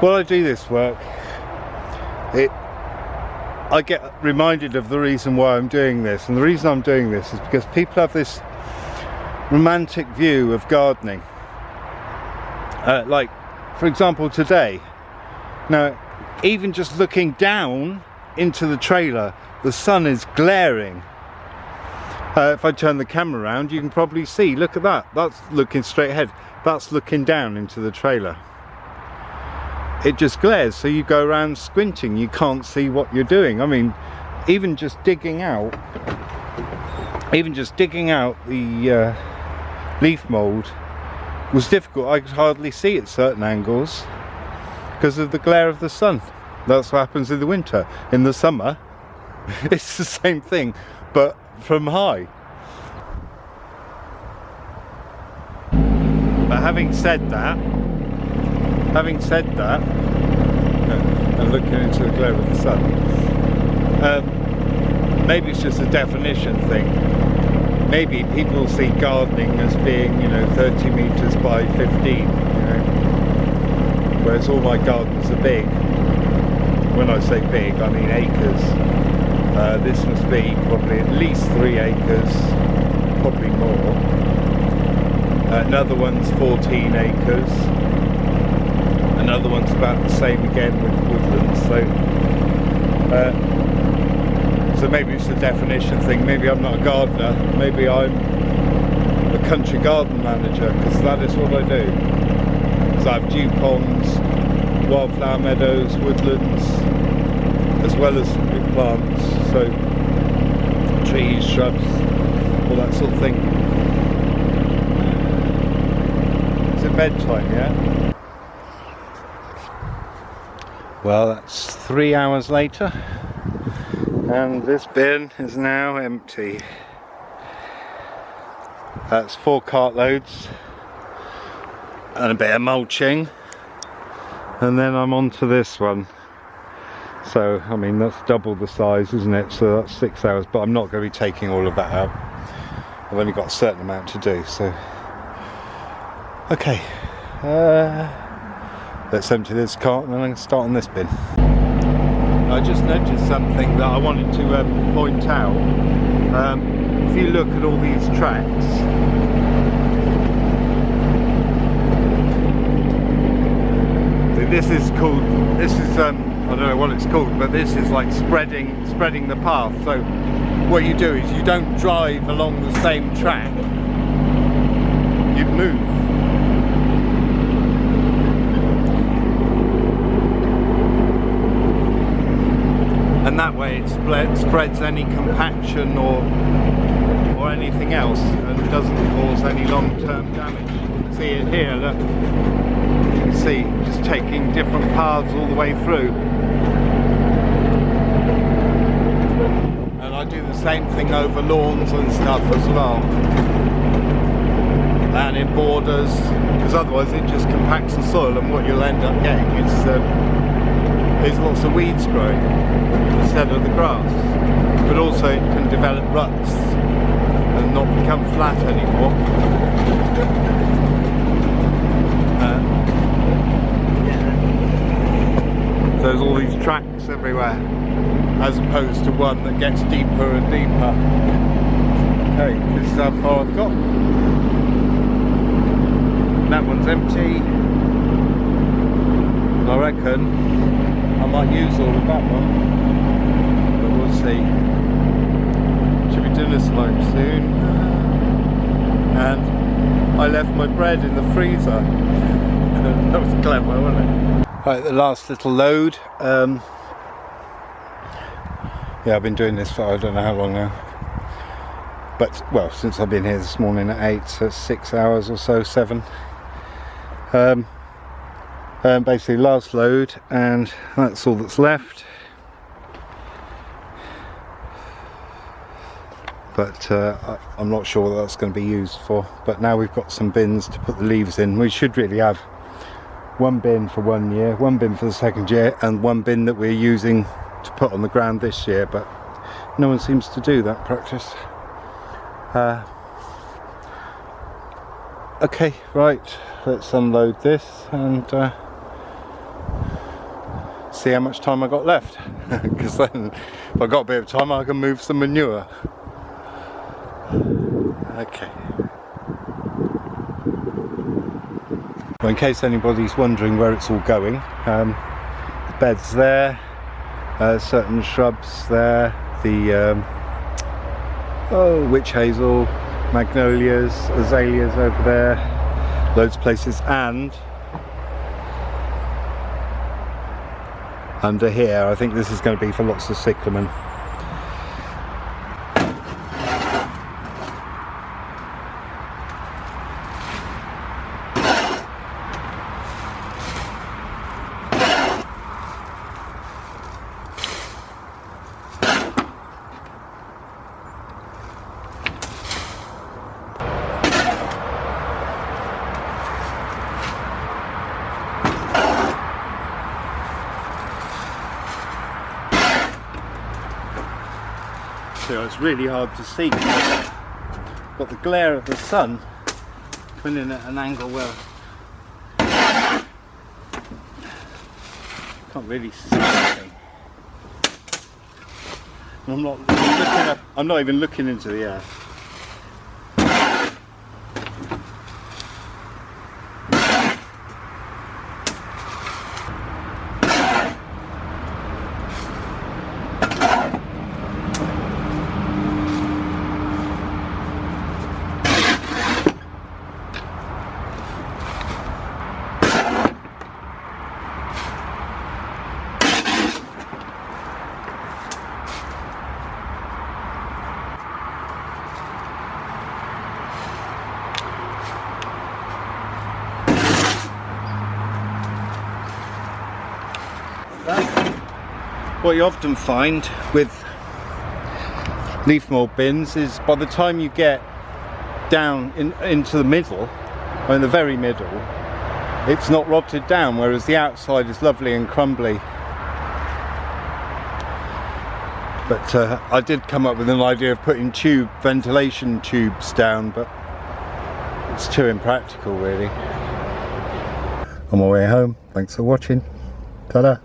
while I do this work, I get reminded of the reason why I'm doing this, and the reason I'm doing this is because people have this romantic view of gardening. Like, for example, today. Now, even just looking down into the trailer, the sun is glaring. If I turn the camera around, you can probably see, look at that, that's looking straight ahead, that's looking down into the trailer. It just glares, so you go around squinting, you can't see what you're doing. I mean, even just digging out the leaf mould was difficult. I could hardly see at certain angles because of the glare of the sun. That's what happens in the winter. In the summer, it's the same thing, but from high. But having said that, and looking into the glare of the sun, maybe it's just a definition thing. Maybe people see gardening as being, 30 metres by 15, whereas all my gardens are big. When I say big, I mean acres. This must be probably at least 3 acres, probably more. Another one's 14 acres. Another one's about the same again with woodlands. So maybe it's a definition thing. Maybe I'm not a gardener. Maybe I'm a country garden manager, because that is what I do. So I have dew ponds, wildflower meadows, woodlands, as well as big plants. So trees, shrubs, all that sort of thing. Is it bedtime yet? Well, that's 3 hours later, and this bin is now empty. That's 4 cartloads and a bit of mulching, and then I'm on to this one. So, I mean, that's double the size, isn't it? So that's 6 hours, but I'm not going to be taking all of that out. I've only got a certain amount to do, so... Okay. Let's empty this cart and then I'm going to start on this bin. I just noticed something that I wanted to point out. If you look at all these tracks, this is called, I don't know what it's called, but this is like spreading the path. So what you do is you don't drive along the same track, you move. And that way it spreads any compaction or anything else, and doesn't cause any long-term damage. See it here, look. You can see just taking different paths all the way through. And I do the same thing over lawns and stuff as well. And in borders, because otherwise it just compacts the soil, and what you'll end up getting is lots of weeds growing instead of the grass. But also it can develop ruts and not become flat anymore. There's all these tracks everywhere, as opposed to one that gets deeper and deeper. Okay, this is how far I've got. That one's empty. I reckon I might use all of that one, but we'll see. Should be dinner time soon. And I left my bread in the freezer. That was clever, wasn't it? Right, the last little load. Yeah, I've been doing this for I don't know how long now. But, well, since I've been here this morning at 8, so it's 6 hours or so, 7. Basically last load, and that's all that's left. But I'm not sure what that's going to be used for. But now we've got some bins to put the leaves in. We should really have one bin for 1 year, one bin for the second year, and one bin that we're using to put on the ground this year, but no one seems to do that practice. Okay, right, let's unload this and see how much time I got left, because then if I got a bit of time I can move some manure. Okay. Well, in case anybody's wondering where it's all going, the bed's there, certain shrubs there, the witch hazel, magnolias, azaleas over there, loads of places, and under here I think this is going to be for lots of cyclamen. So it's really hard to see. Got the glare of the sun coming in at an angle where can't really see anything. And I'm not even looking into the air. What you often find with leaf mould bins is by the time you get down into the middle, or in the very middle, it's not rotted down, whereas the outside is lovely and crumbly. But I did come up with an idea of putting ventilation tubes down, but it's too impractical really. On my way home, thanks for watching. Ta-da!